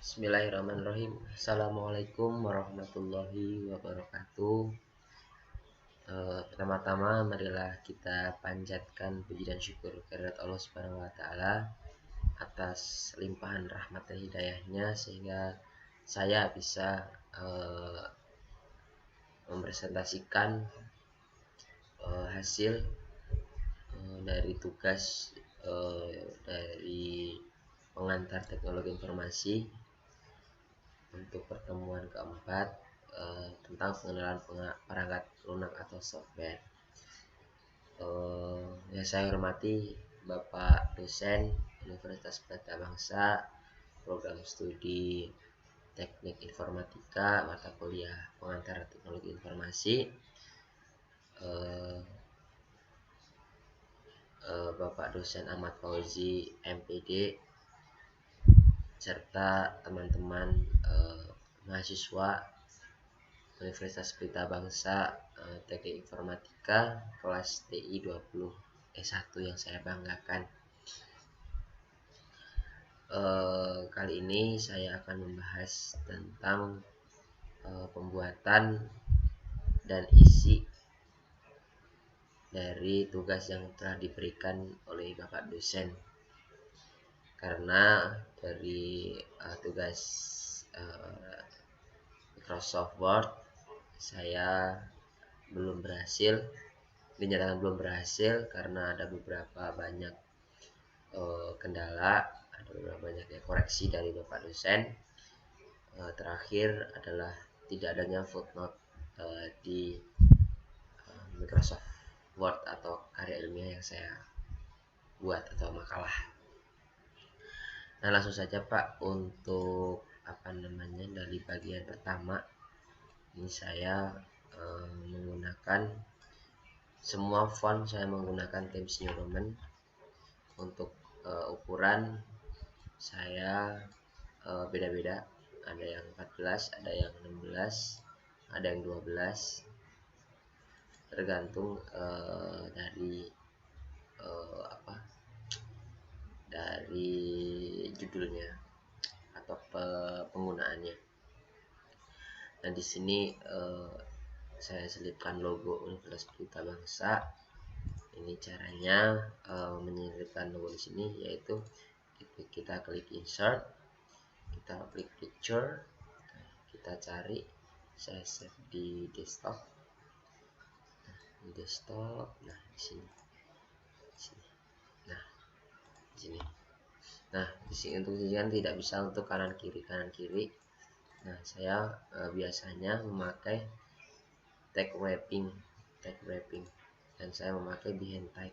Bismillahirrahmanirrahim. Assalamualaikum warahmatullahi wabarakatuh. Pertama-tama marilah kita panjatkan puji dan syukur kehadirat Allah Subhanahu wa taala atas limpahan rahmat dan hidayahnya sehingga saya bisa mempresentasikan hasil dari tugas dari pengantar teknologi informasi untuk pertemuan keempat tentang pengenalan perangkat lunak atau software. Yang saya hormati Bapak dosen Universitas Pelita Bangsa, program studi Teknik Informatika, mata kuliah pengantar teknologi informasi, Bapak dosen Ahmad Fauzi MPD, serta teman-teman mahasiswa Universitas Pelita Bangsa Teknik Informatika kelas TI 20 S1 yang saya banggakan. Kali ini saya akan membahas tentang pembuatan dan isi dari tugas yang telah diberikan oleh Bapak dosen. Karena dari tugas Microsoft Word saya dinyatakan belum berhasil karena ada beberapa banyak kendala, ada beberapa banyak koreksi dari Bapak dosen. Terakhir adalah tidak adanya footnote di Microsoft Word atau karya ilmiah yang saya buat atau makalah. Nah, langsung saja Pak untuk dari bagian pertama ini saya menggunakan semua font, saya menggunakan Times New Roman. Untuk ukuran saya beda-beda, ada yang 14, ada yang 16, ada yang 12, tergantung dari judulnya atau penggunaannya. Nah, di sini saya selipkan logo Universitas Pelita Bangsa. Ini caranya menyelipkan logo di sini, yaitu kita klik insert, kita klik picture, kita cari, saya save di desktop. Nah di sini, nah di sini. Nah di sini untuk sisikan tidak bisa untuk kanan kiri. Nah saya biasanya memakai tag wrapping dan saya memakai behind tag.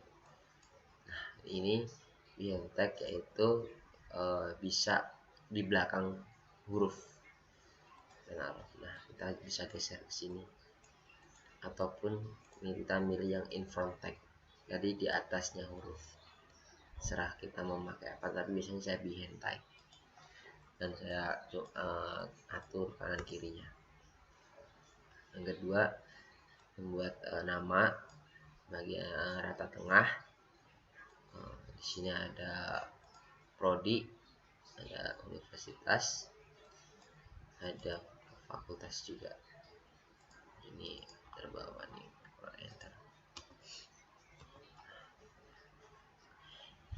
Nah ini behind tag yaitu bisa di belakang huruf. Nah kita bisa geser ke sini ataupun kita milih yang in front tag, jadi di atasnya huruf. Serah kita memakai apa, tapi biasanya saya behind tag dan saya atur kanan kirinya. Yang kedua, membuat nama bagian rata tengah. Di sini ada prodi, ada universitas, ada fakultas juga. Ini terbawah nih, enter.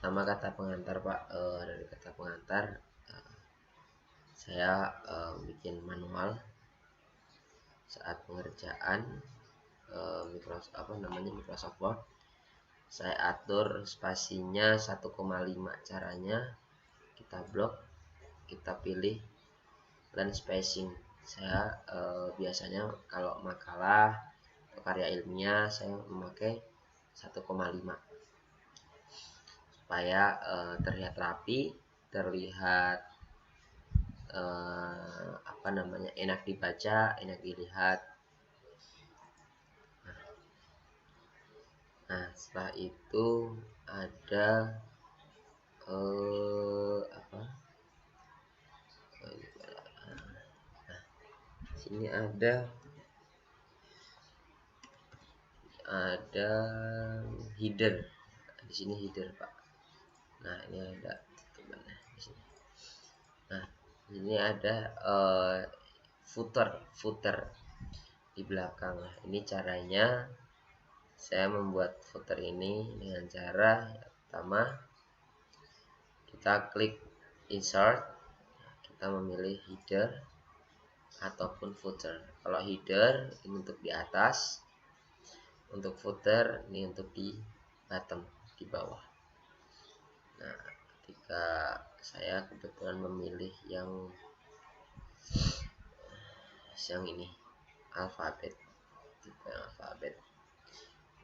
Nama kata pengantar Pak, dari kata pengantar saya bikin manual saat pengerjaan Microsoft Word. Saya atur spasinya 1,5. Caranya kita blok, kita pilih land spacing. Saya biasanya kalau makalah atau karya ilmiah saya memakai 1,5 supaya terlihat rapi, terlihat enak dibaca, enak dilihat. Nah setelah itu ada sini ada header. Di sini header Pak. Nah ini ada di sini. Nah Ini ada footer di belakang. Nah, ini caranya saya membuat footer ini dengan cara pertama kita klik insert, kita memilih header ataupun footer. Kalau header ini untuk di atas, untuk footer ini untuk di bottom, di bawah. Nah, ketika saya kebetulan memilih yang ini alfabet, tipe alfabet.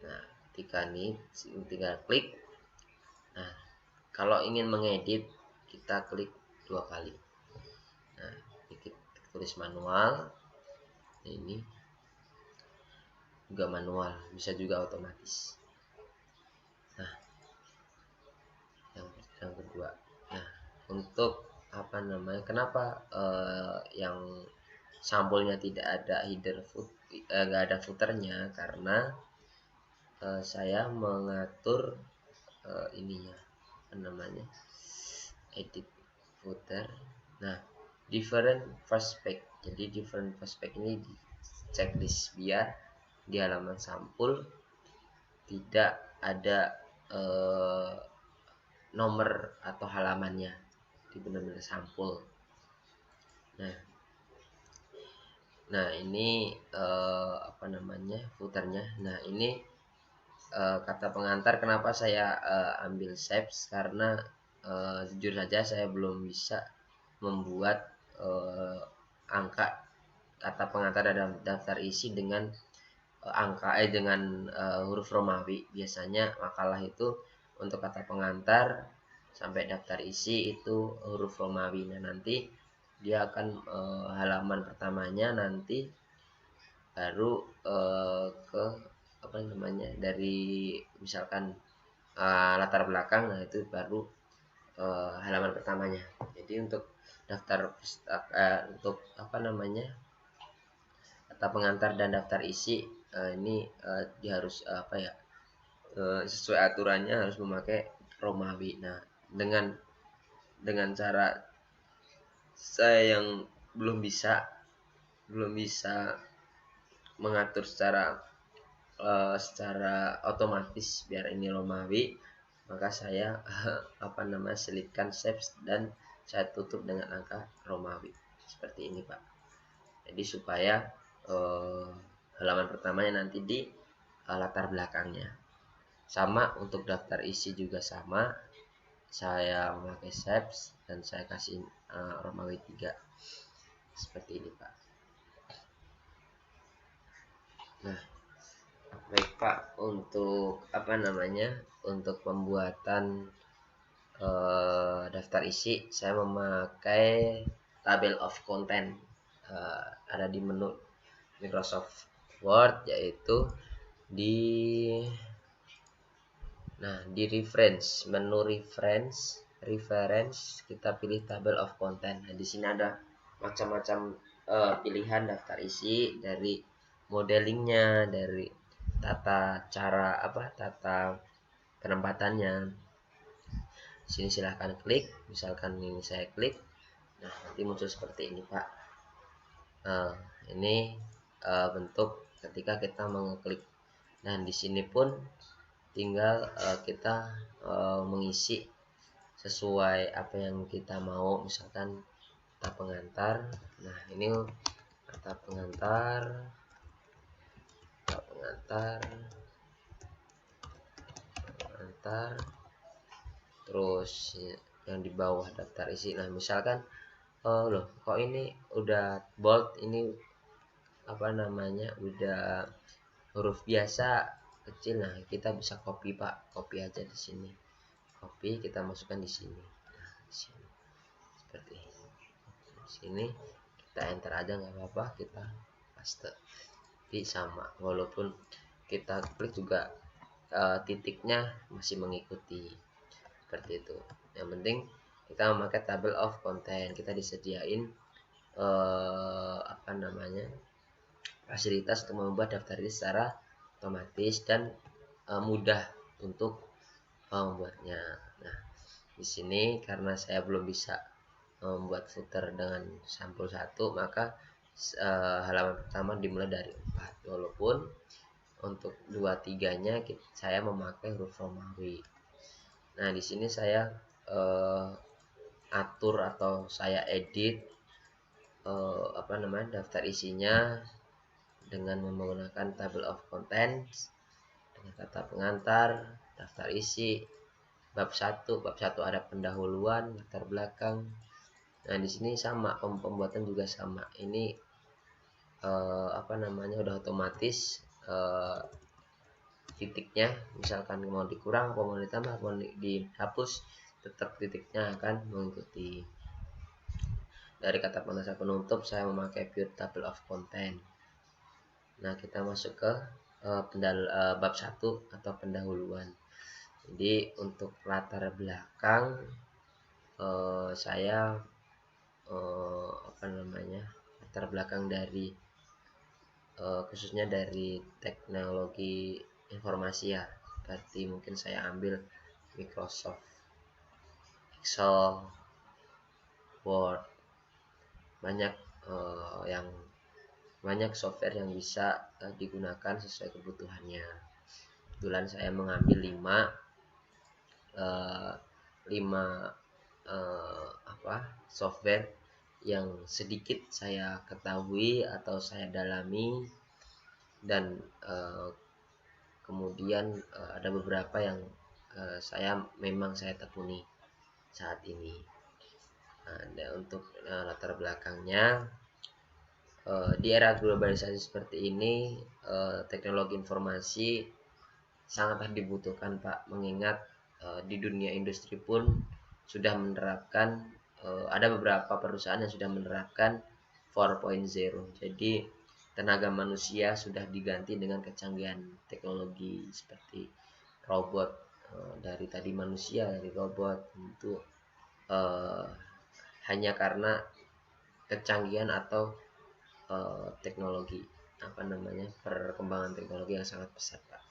Nah, ketika ini tinggal klik. Nah, kalau ingin mengedit kita klik 2 kali. Nah, kita tulis manual. Ini juga manual, bisa juga otomatis. Nah, yang kedua. Nah, untuk apa namanya? Kenapa yang sampulnya tidak ada header nggak ada footernya? Karena saya mengatur ininya apa namanya, edit footer. Nah, different prospect. Jadi different prospect ini di checklist biar di halaman sampul tidak ada nomor atau halamannya, di benar-benar sampul. Nah ini apa namanya, footernya. Nah ini kata pengantar. Kenapa saya ambil shapes? Karena jujur saja saya belum bisa membuat angka kata pengantar dalam daftar isi dengan dengan huruf Romawi. Biasanya makalah itu untuk kata pengantar sampai daftar isi itu huruf Romawi. Nah nanti dia akan halaman pertamanya nanti baru ke apa namanya, dari misalkan latar belakang. Nah itu baru halaman pertamanya. Jadi untuk daftar untuk apa namanya, kata pengantar dan daftar isi ini dia harus apa ya, sesuai aturannya harus memakai Romawi. Nah dengan cara saya yang belum bisa mengatur secara otomatis biar ini Romawi, maka saya apa namanya, selipkan shapes dan saya tutup dengan angka Romawi seperti ini Pak. Jadi supaya halaman pertamanya nanti di latar belakangnya. Sama untuk daftar isi juga sama, saya memakai shapes dan saya kasih Romawi 3 seperti ini Pak. Nah, baik Pak, untuk apa namanya, untuk pembuatan daftar isi saya memakai tabel of content. Ada di menu Microsoft Word, yaitu di menu reference kita pilih table of content. Nah, di sini ada macam-macam pilihan daftar isi, dari modelingnya, dari tata penempatannya. Di sini silahkan klik, misalkan ini saya klik, nah nanti muncul seperti ini Pak. Ini bentuk ketika kita mengeklik. Nah di sini pun tinggal kita mengisi sesuai apa yang kita mau, misalkan kata pengantar. Nah ini kata pengantar terus yang di bawah daftar isi. Nah misalkan loh kok ini udah bold, ini apa namanya, udah huruf biasa kecil. Nah kita bisa copy Pak, copy aja di sini, copy kita masukkan di sini. Nah, di sini seperti ini. Di sini kita enter aja nggak apa-apa, kita paste. Jadi sama, walaupun kita klik juga titiknya masih mengikuti seperti itu. Yang penting kita memakai table of content, kita disediain apa namanya, fasilitas untuk membuat daftar isi secara otomatis dan mudah untuk membuatnya. Nah di sini karena saya belum bisa membuat footer dengan sampul 1, maka halaman pertama dimulai dari 4, walaupun untuk 2-3-nya saya memakai huruf Romawi. Nah, di sini saya atur atau saya edit daftar isinya dengan menggunakan table of contents, dengan kata pengantar, daftar isi, bab 1 ada pendahuluan, latar belakang. Nah, di sini sama, pembuatan juga sama. Ini udah otomatis titiknya, misalkan mau dikurang, mau ditambah, mau dihapus, tetap titiknya akan mengikuti. Dari kata pengantar penutup saya memakai pure table of content. Nah, kita masuk ke bab 1 atau pendahuluan. Jadi untuk latar belakang saya latar belakang dari khususnya dari teknologi informasi ya. Berarti mungkin saya ambil Microsoft Excel, Word, banyak software yang bisa digunakan sesuai kebutuhannya. Kebetulan saya mengambil 5 software yang sedikit saya ketahui atau saya dalami, dan kemudian ada beberapa yang saya tekuni saat ini. Nah, untuk latar belakangnya, di era globalisasi seperti ini, teknologi informasi sangatlah dibutuhkan, Pak, mengingat di dunia industri pun sudah menerapkan, ada beberapa perusahaan yang sudah menerapkan 4.0. Jadi tenaga manusia sudah diganti dengan kecanggihan teknologi seperti robot, dari tadi manusia dari robot, itu hanya karena kecanggihan atau teknologi perkembangan teknologi yang sangat pesat, Pak.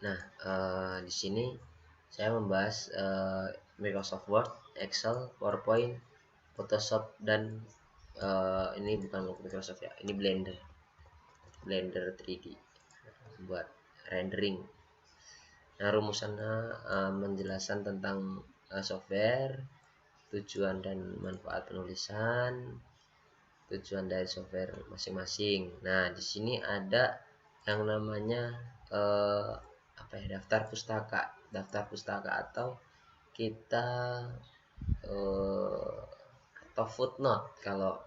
Nah, di sini saya membahas Microsoft Word, Excel, PowerPoint, Photoshop, dan ini bukan Microsoft ya, ini Blender 3D buat rendering. Nah, rumusannya menjelaskan tentang software, tujuan dan manfaat penulisan, tujuan dari software masing-masing. Nah, di sini ada yang namanya daftar pustaka atau kita atau footnote kalau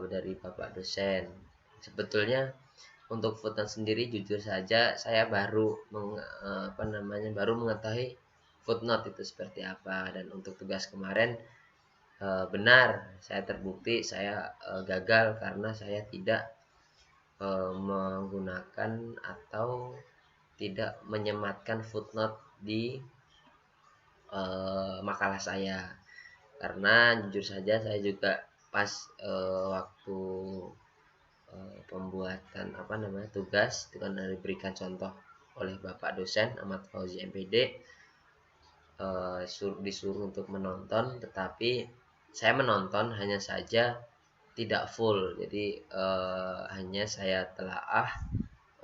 dari Bapak dosen. Sebetulnya untuk footnote sendiri jujur saja saya baru mengetahui footnote itu seperti apa, dan untuk tugas kemarin benar saya terbukti saya gagal karena saya tidak menggunakan atau tidak menyematkan footnote di makalah saya, karena jujur saja saya juga pas waktu pembuatan tugas dengan diberikan contoh oleh Bapak dosen Ahmad Fauzi MPD, disuruh untuk menonton, tetapi saya menonton hanya saja tidak full. Jadi hanya saya telaah,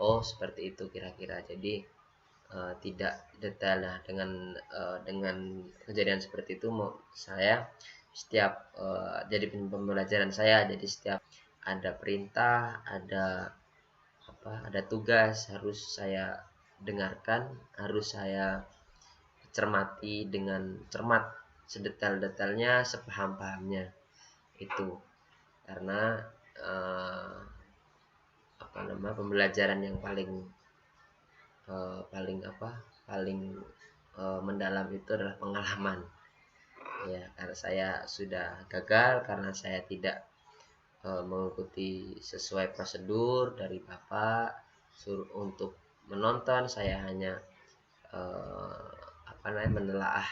oh seperti itu kira-kira. Jadi tidak detail. Nah, dengan kejadian seperti itu saya setiap jadi pembelajaran saya, jadi setiap ada perintah, ada tugas harus saya dengarkan, harus saya cermati dengan cermat, sedetail-detailnya, sepaham-pahamnya itu. Karena pembelajaran yang paling mendalam itu adalah pengalaman ya, karena saya sudah gagal karena saya tidak mengikuti sesuai prosedur dari Bapak, suruh untuk menonton, saya hanya menelaah,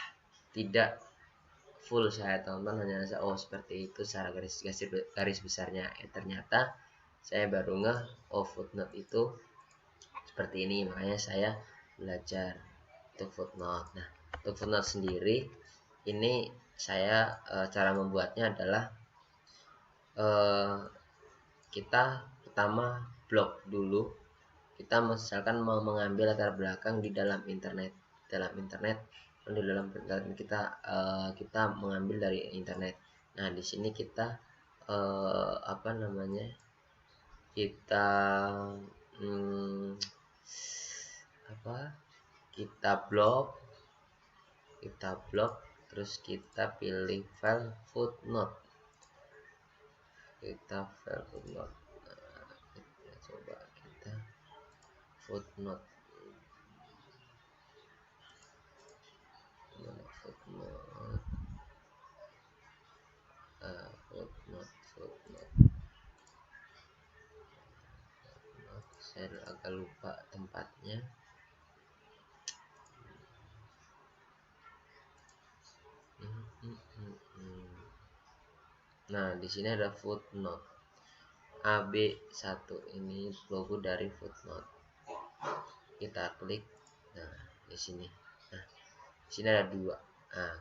tidak full saya tonton, hanya seperti itu secara garis besarnya. Ternyata saya baru footnote itu seperti ini, makanya saya belajar untuk footnote. Nah, untuk footnote sendiri ini saya cara membuatnya adalah kita pertama blok dulu. Kita misalkan mau mengambil latar belakang di dalam internet, di dalam internet kita mengambil dari internet. Nah, di sini kita kita kita blok, terus kita pilih file footnote. Nah, kita coba kita footnote. Saya agak lupa tempatnya. Nah, di sini ada footnote AB1, ini logo dari footnote. Kita klik. Nah, di sini. Nah, di sini ada 2. Nah,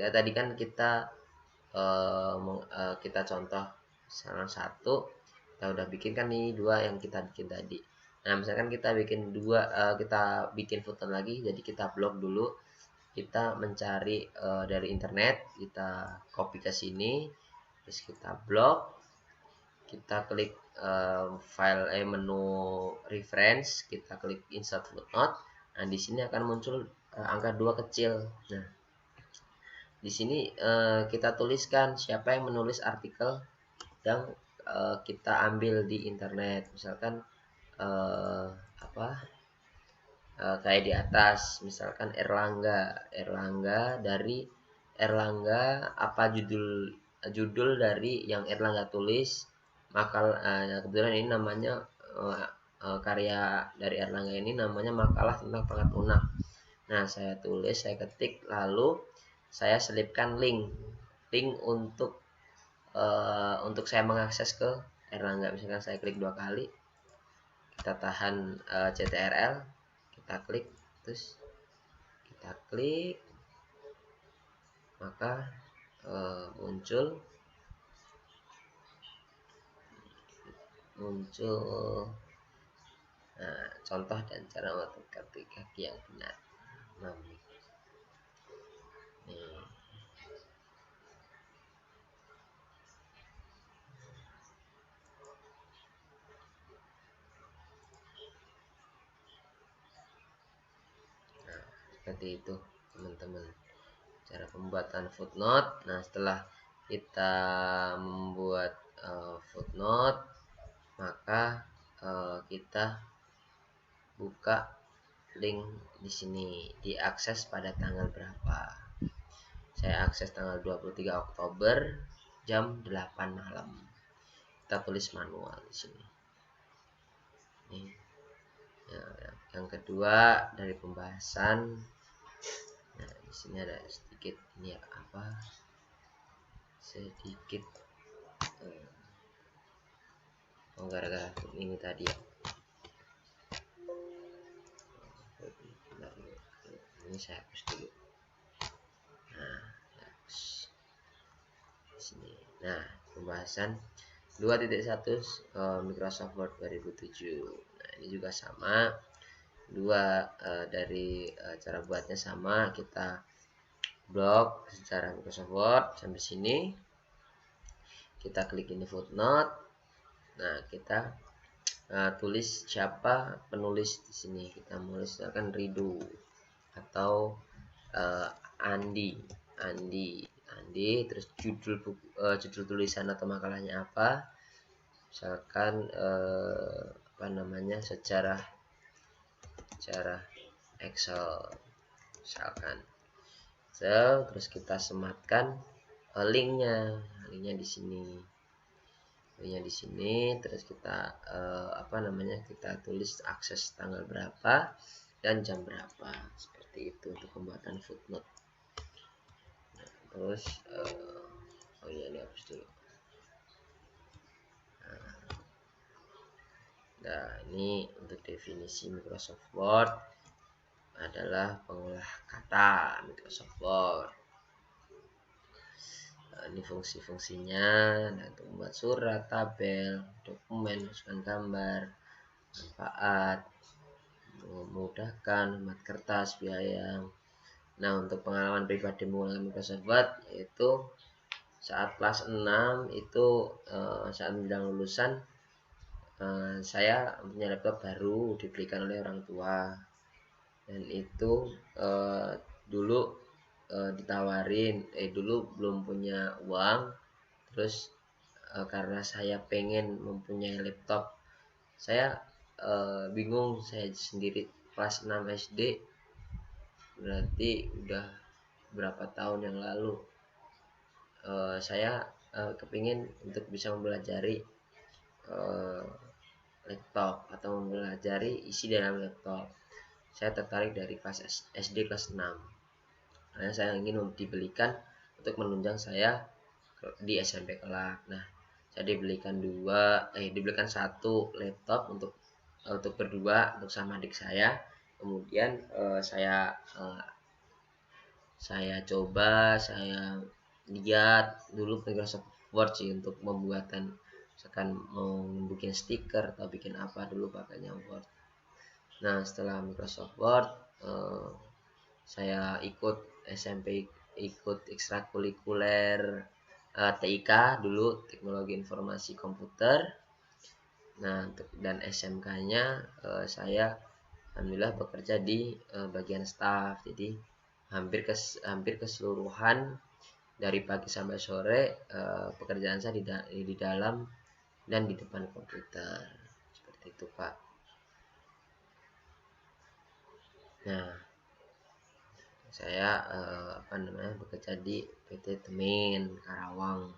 tadi kan kita kita contoh salah satu, kita udah bikin kan nih 2 yang kita bikin tadi. Nah, misalkan kita bikin 2, kita bikin footnote lagi, jadi kita blok dulu. Kita mencari dari internet, kita copy ke sini, terus kita blok, kita klik file menu reference, kita klik insert footnote. Nah, di sini akan muncul angka 2 kecil. Nah, di sini kita tuliskan siapa yang menulis artikel yang kita ambil di internet. Misalkan kayak di atas, misalkan Erlangga dari Erlangga, apa judul dari yang Erlangga tulis, kebetulan ini namanya karya dari Erlangga ini namanya makalah tentang pangkat lunak. Nah, saya tulis, saya ketik, lalu saya selipkan link untuk saya mengakses ke Erlangga. Misalkan saya klik 2 kali, kita tahan CTRL, kita klik, terus kita klik, maka muncul contoh dan cara mengetik kaki yang benar. Seperti itu teman-teman, cara pembuatan footnote. Nah, setelah kita membuat footnote, maka kita buka link di sini, diakses pada tanggal berapa. Saya akses tanggal 23 Oktober jam 8 malam. Kita tulis manual di sini. Nih. Ya, yang kedua dari pembahasan. Nah, di sini ada sedikit ini sedikit gara-gara ini tadi ya. Ini saya hapus dulu. Nah, di sini. Nah, pembahasan 2.1 Microsoft Word 2007. Nah, ini juga sama. Dari cara buatnya sama, kita blok secara Microsoft Word sampai sini. Kita klik ini footnote. Nah, kita tulis siapa penulis di sini. Kita menulis akan Rido atau Andi, terus judul tulisan atau makalahnya apa. Misalkan secara Excel misalkan. Terus kita sematkan linknya di sini. Terus kita kita tulis akses tanggal berapa dan jam berapa, seperti itu untuk pembuatan footnote. Nah, terus ini hapus dulu. Nah, ini untuk definisi Microsoft Word adalah pengolah kata Microsoft Word. Ini fungsi-fungsinya. Nah, untuk membuat surat, tabel, dokumen, masukkan gambar, manfaat, memudahkan, hemat kertas, biaya. Nah, untuk pengalaman pribadi menggunakan Microsoft Word, yaitu saat kelas 6 itu saat menjelang lulusan, saya punya laptop baru dibelikan oleh orang tua, dan itu dulu ditawarin, dulu belum punya uang, terus karena saya pengen mempunyai laptop, saya bingung, saya sendiri kelas 6 SD, berarti udah berapa tahun yang lalu. Saya kepingin untuk bisa mempelajari laptop atau mempelajari isi dalam laptop. Saya tertarik dari kelas SD kelas 6, karena saya ingin dibelikan untuk menunjang saya di SMP kelak. Nah, saya dibelikan satu laptop untuk berdua, untuk sama adik saya. Kemudian saya coba, saya lihat dulu Microsoft Word sih untuk pembuatan, misalkan mau bikin stiker atau bikin apa, dulu pakainya Word. Nah, setelah Microsoft Word, saya ikut SMP, ikut ekstrakurikuler TIK dulu, Teknologi Informasi Komputer. Nah, dan SMK-nya saya alhamdulillah bekerja di bagian staff. Jadi hampir keseluruhan dari pagi sampai sore pekerjaan saya di dalam dan di depan komputer. Seperti itu, Pak. Nah, saya bekerja di PT Temin Karawang,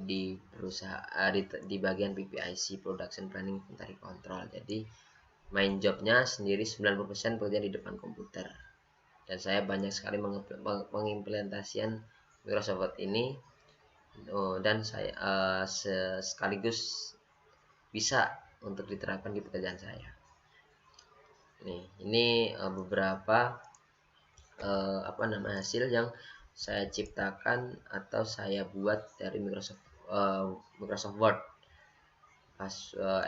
di perusahaan di bagian PPIC, Production Planning Inventory Control. Jadi main jobnya sendiri 90% bekerja di depan komputer, dan saya banyak sekali mengimplementasikan Microsoft Word ini, dan saya sekaligus bisa untuk diterapkan di pekerjaan saya. Ini beberapa hasil yang saya ciptakan atau saya buat dari Microsoft Word. Pas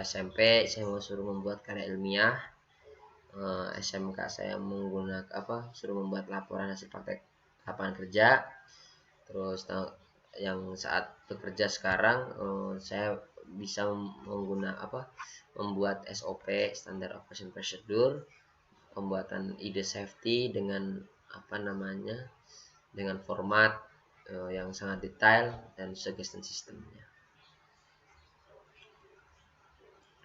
SMP saya mau suruh membuat karya ilmiah, SMK saya suruh membuat laporan hasil praktek lapangan kerja. Terus yang saat bekerja sekarang, saya bisa membuat SOP, Standard Operation Procedure, pembuatan ide safety dengan dengan format yang sangat detail dan suggestion sistemnya.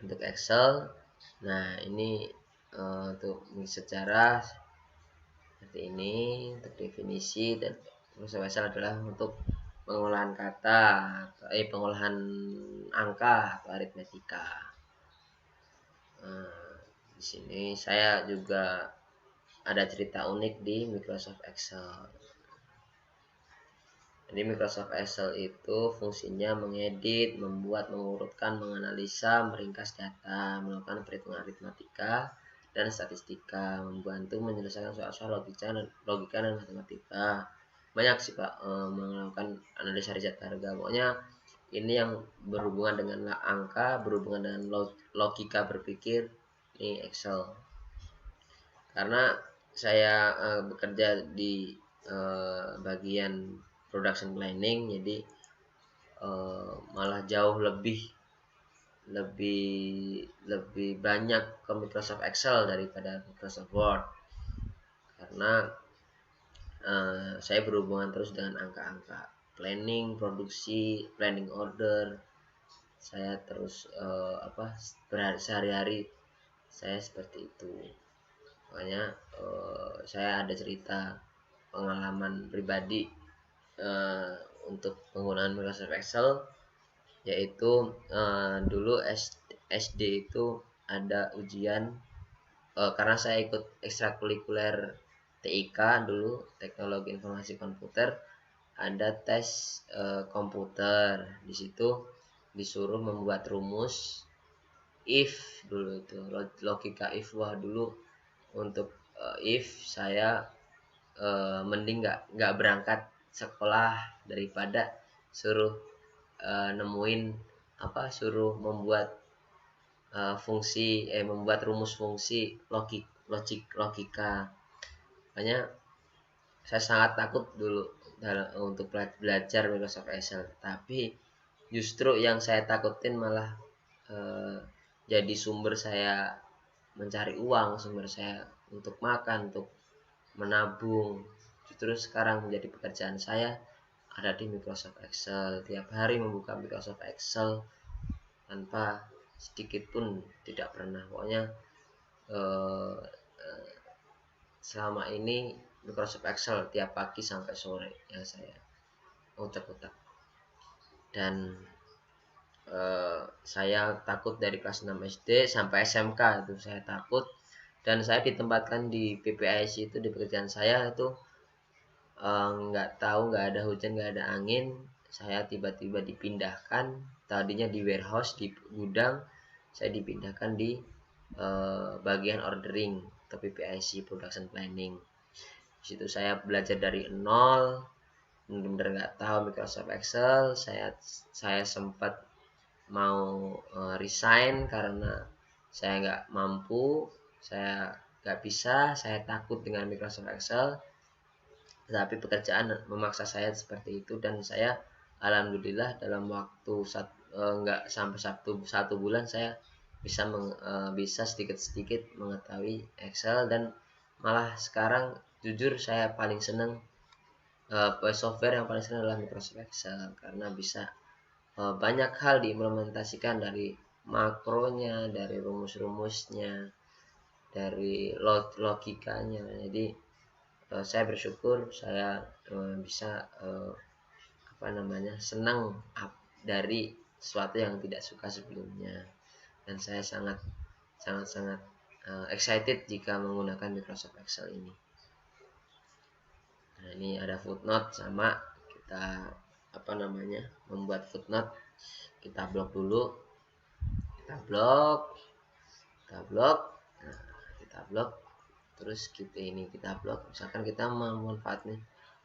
Untuk Excel, nah ini untuk sejarah seperti ini, untuk definisi, dan Excel adalah untuk pengolahan kata, pengolahan angka atau aritmetika. Di sini saya juga ada cerita unik di Microsoft Excel. Jadi Microsoft Excel itu fungsinya mengedit, membuat, mengurutkan, menganalisa, meringkas data, melakukan perhitungan aritmatika dan statistika, membantu menyelesaikan soal-soal logika dan matematika. Banyak sih Pak, melakukan analisa riset harga. Pokoknya ini yang berhubungan dengan angka, berhubungan dengan logika berpikir, ini Excel. Karena saya bekerja di bagian production planning, jadi malah jauh lebih banyak ke Microsoft Excel daripada Microsoft Word, karena saya berhubungan terus dengan angka-angka, planning, produksi, planning order. Saya terus sehari-hari saya seperti itu. Makanya saya ada cerita pengalaman pribadi untuk penggunaan Microsoft Excel, yaitu dulu SD itu ada ujian, karena saya ikut ekstrakurikuler TIK dulu, Teknologi Informasi Komputer, ada tes komputer. Di situ disuruh membuat rumus if dulu, itu logika if. Wah, dulu untuk if saya mending nggak berangkat sekolah daripada suruh nemuin suruh membuat membuat rumus fungsi logika. Makanya saya sangat takut dulu untuk belajar Microsoft Excel, tapi justru yang saya takutin malah jadi sumber saya mencari uang, sumber saya untuk makan, untuk menabung. Justru sekarang menjadi pekerjaan saya ada di Microsoft Excel. Tiap hari membuka Microsoft Excel tanpa sedikit pun tidak pernah. Pokoknya selama ini Microsoft Excel tiap pagi sampai sore yang saya utak-utak. Dan saya takut dari kelas 6 SD sampai SMK itu saya takut, dan saya ditempatkan di PPIC itu di pekerjaan saya itu nggak tahu, nggak ada hujan, nggak ada angin, saya tiba-tiba dipindahkan. Tadinya di warehouse, di gudang, saya dipindahkan di bagian ordering atau PPIC, production planning. Di situ saya belajar dari nol, benar-benar nggak tahu Microsoft Excel. Saya sempat mau resign karena saya nggak mampu, saya nggak bisa, saya takut dengan Microsoft Excel. Tapi pekerjaan memaksa saya seperti itu, dan saya alhamdulillah dalam waktu nggak sampai satu bulan saya bisa sedikit-sedikit mengetahui Excel. Dan malah sekarang jujur saya paling senang software yang paling senang adalah Microsoft Excel, karena bisa banyak hal diimplementasikan, dari makronya, dari rumus-rumusnya, dari logikanya. Jadi saya bersyukur saya bisa senang dari sesuatu yang tidak suka sebelumnya, dan saya sangat excited jika menggunakan Microsoft Excel ini. Nah, ini ada footnote, sama kita membuat footnote. Kita blok dulu, kita blok, terus kita blok. Misalkan kita memanfaatnya,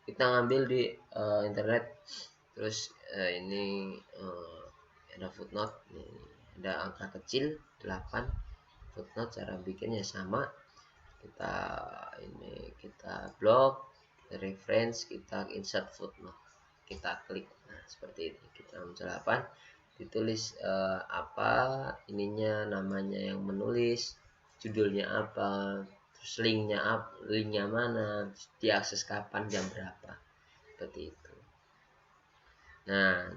kita ngambil di internet, terus ini ada footnote, ada angka kecil 8, footnote. Cara bikinnya sama, kita blok, reference, kita insert footnote, kita klik. Nah, seperti ini. Kita muncul 8, ditulis namanya yang menulis, judulnya apa, terus linknya mana, diakses kapan, jam berapa, seperti itu. Nah,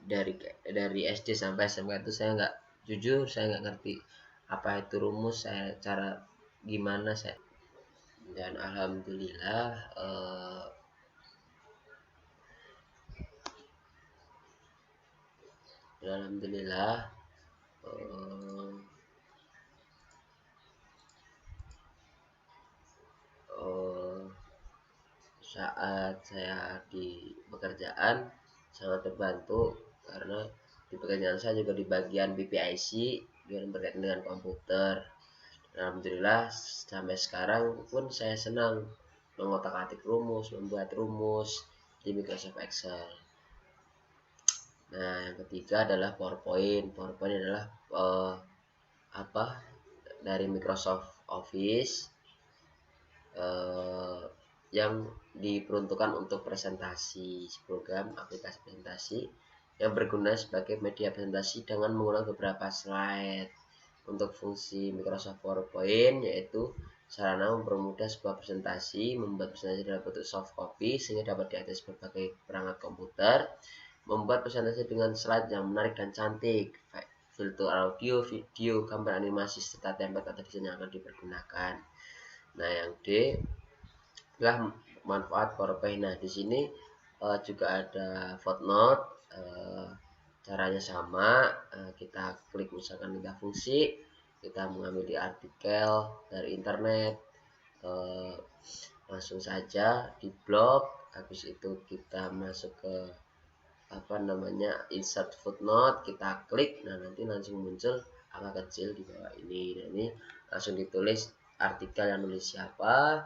dari SD sampai SMK itu saya nggak ngerti apa itu rumus, cara gimana saya. Dan alhamdulillah saat saya di pekerjaan sangat terbantu, karena di pekerjaan saya juga di bagian BPIC yang berkaitan dengan komputer. Alhamdulillah sampai sekarang pun saya senang mengotak-atik rumus, membuat rumus di Microsoft Excel. Nah, yang ketiga adalah PowerPoint. PowerPoint adalah dari Microsoft Office yang diperuntukkan untuk presentasi, program aplikasi presentasi yang berguna sebagai media presentasi dengan menggunakan beberapa slide. Untuk fungsi Microsoft PowerPoint yaitu sarana mempermudah sebuah presentasi, membuat presentasi dalam bentuk soft copy sehingga dapat diakses berbagai perangkat komputer, membuat presentasi dengan slide yang menarik dan cantik, filter audio, video, gambar, animasi, serta template atau desain yang akan dipergunakan. Nah, yang D adalah manfaat PowerPoint. Nah, di sini juga ada footnote. Caranya sama, kita klik, misalkan kita fungsi, kita mengambil di artikel dari internet, langsung saja di blok. Habis itu kita masuk ke insert footnote, kita klik. Nah, nanti langsung muncul angka kecil di bawah ini. Nah, ini langsung ditulis artikel yang nulis siapa,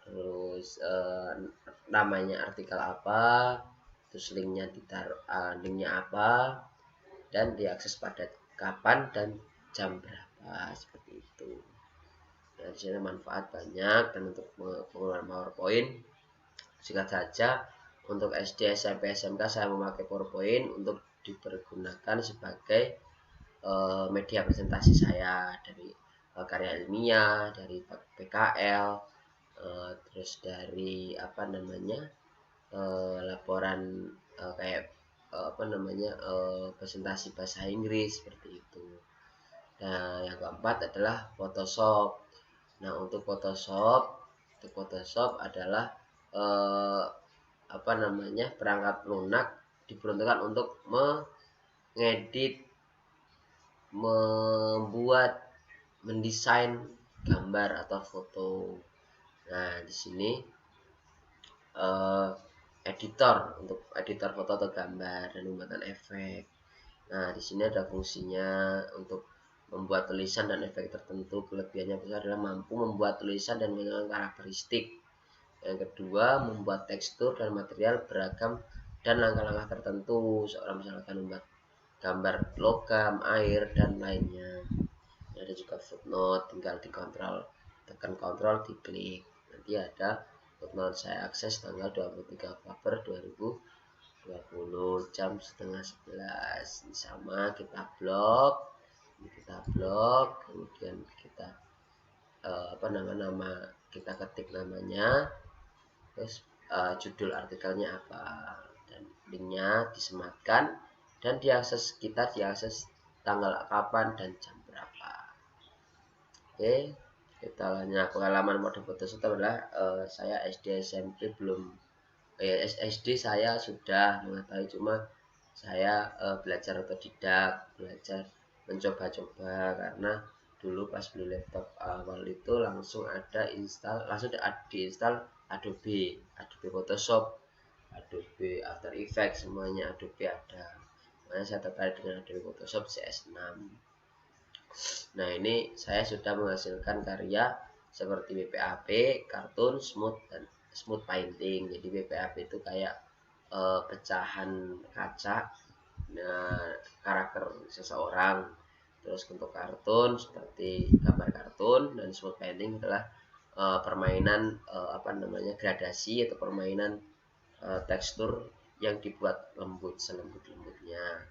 terus namanya artikel apa, terus linknya apa, dan diakses pada kapan dan jam berapa, seperti itu. Nah, di sini manfaat banyak. Dan untuk penggunaan PowerPoint, singkat saja, untuk SD, SMP, SMK saya memakai PowerPoint untuk dipergunakan sebagai media presentasi saya dari karya ilmiah, dari PKL, terus dari laporan kayak presentasi bahasa Inggris, seperti itu. Nah, yang keempat adalah Photoshop. Nah, untuk Photoshop adalah perangkat lunak diperuntukkan untuk mengedit, mendesain gambar atau foto. Nah, di sini untuk editor foto atau gambar dan pembuatan efek. Nah, di sini ada fungsinya untuk membuat tulisan dan efek tertentu. Kelebihannya adalah mampu membuat tulisan dan mengenal karakteristik. Yang kedua, membuat tekstur dan material beragam dan langkah-langkah tertentu. Seorang misalkan membuat gambar logam, air, dan lainnya. Ada juga footnote, tinggal tekan kontrol, diklik. Nanti ada footnote, saya akses tanggal 23 Oktober 2020 jam setengah 11. Sama kita blok, kemudian kita kita ketik namanya, terus judul artikelnya apa, dan linknya disematkan, dan diakses tanggal kapan dan jam berapa. Oke, kita lanjut. Pengalaman mode Photoshop adalah saya SD SMP belum, SD saya sudah mengetahui, cuma saya belajar otodidak, belajar mencoba-coba, karena dulu pas beli laptop awal itu langsung diinstal Adobe Photoshop, Adobe After Effects, semuanya Adobe ada. Makanya saya tertarik dengan Adobe Photoshop CS6. Nah, ini saya sudah menghasilkan karya seperti BPAP, kartun, smooth painting. Jadi BPAP itu kayak pecahan kaca, karakter seseorang. Terus untuk kartun seperti gambar kartun, dan smooth painting adalah permainan gradasi atau permainan tekstur yang dibuat selembut-lembutnya.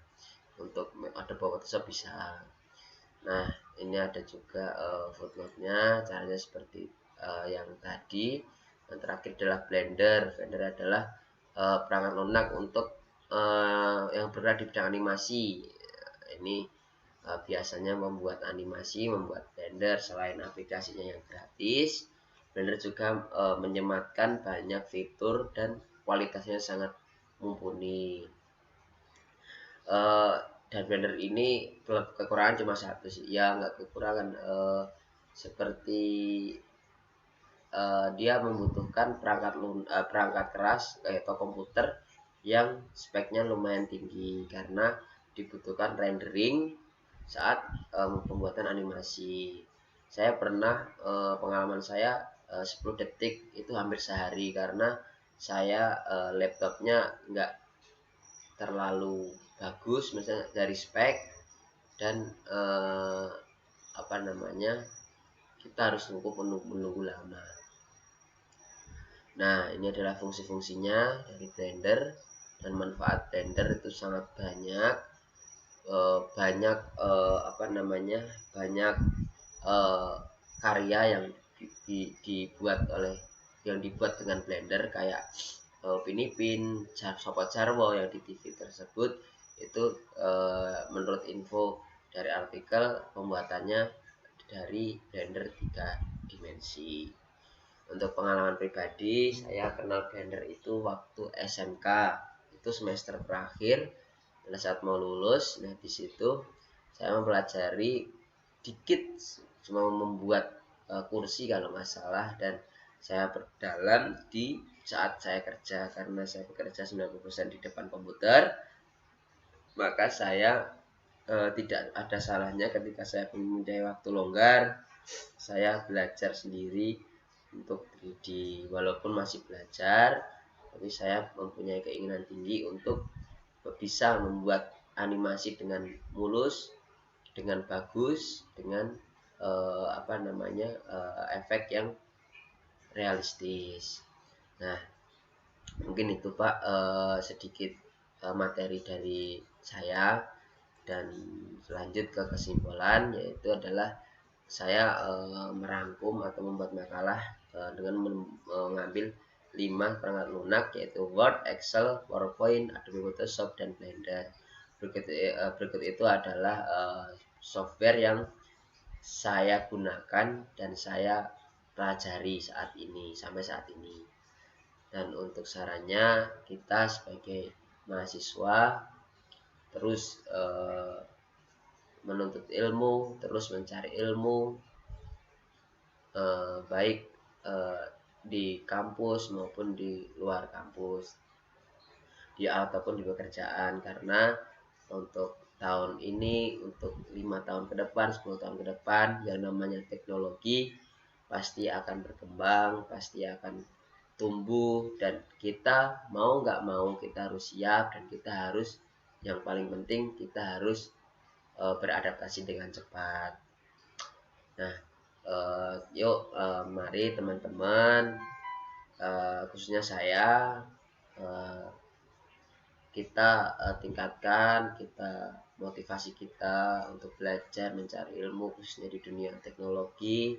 Untuk Adobe Photoshop bisa. Nah, ini ada juga footnote-nya, caranya seperti yang tadi. Yang terakhir adalah Blender. Blender adalah perangkat lunak untuk yang bergerak di bidang animasi. Ini biasanya membuat animasi, membuat Blender. Selain aplikasinya yang gratis, Blender juga menyematkan banyak fitur dan kualitasnya sangat mumpuni. Dan Blender ini kekurangan cuma satu sih, ya nggak kekurangan, seperti dia membutuhkan perangkat keras atau komputer yang speknya lumayan tinggi, karena dibutuhkan rendering saat pembuatan animasi. Saya pernah pengalaman saya 10 detik itu hampir sehari, karena saya laptopnya nggak terlalu bagus misalnya dari spek, dan kita harus menunggu lama. Nah, ini adalah fungsi-fungsinya dari Blender, dan manfaat Blender itu sangat banyak. Banyak karya yang dibuat dengan Blender, kayak Upin Ipin, Sopo Jarwo yang di TV tersebut itu menurut info dari artikel, pembuatannya dari Blender 3 dimensi. Untuk pengalaman pribadi, saya kenal Blender itu waktu SMK, itu semester terakhir, pada saat mau lulus. Nah, di situ saya mempelajari dikit, cuma membuat kursi kalau nggak salah, dan saya berdalam di saat saya kerja, karena saya bekerja 90% di depan komputer. Maka saya tidak ada salahnya ketika saya mempunyai waktu longgar, saya belajar sendiri untuk walaupun masih belajar, tapi saya mempunyai keinginan tinggi untuk bisa membuat animasi dengan mulus, dengan bagus, dengan efek yang realistis. Nah, mungkin itu Pak sedikit materi dari saya, dan lanjut ke kesimpulan, yaitu adalah saya merangkum atau membuat makalah dengan mengambil 5 perangkat lunak, yaitu Word, Excel, PowerPoint, Adobe Photoshop, dan Blender. Berikut itu adalah software yang saya gunakan dan saya pelajari sampai saat ini. Dan untuk sarannya, kita sebagai mahasiswa terus menuntut ilmu, terus mencari ilmu, baik di kampus maupun di luar kampus, ataupun di pekerjaan, karena untuk tahun ini, untuk 5 tahun ke depan, 10 tahun ke depan, yang namanya teknologi pasti akan berkembang, pasti akan tumbuh, dan kita mau nggak mau kita harus siap, dan kita harus, yang paling penting, kita harus beradaptasi dengan cepat. Nah, yuk mari teman-teman, khususnya saya, kita tingkatkan, kita motivasi kita untuk belajar mencari ilmu, khususnya di dunia teknologi,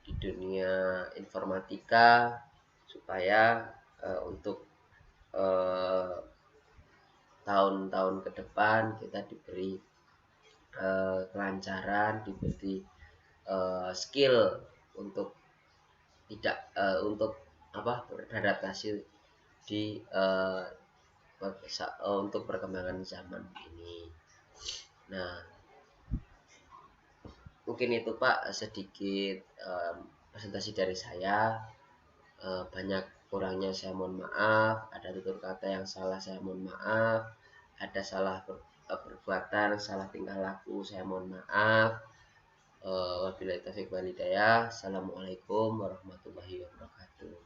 di dunia informatika, supaya untuk tahun-tahun ke depan kita diberi kelancaran, diberi skill untuk beradaptasi di untuk perkembangan zaman ini. Nah, mungkin itu Pak sedikit presentasi dari saya. Banyak kurangnya saya mohon maaf, ada tutur kata yang salah saya mohon maaf, ada salah perbuatan, salah tingkah laku saya mohon maaf. Wabillahi taufiq wal hidayah. Assalamualaikum warahmatullahi wabarakatuh.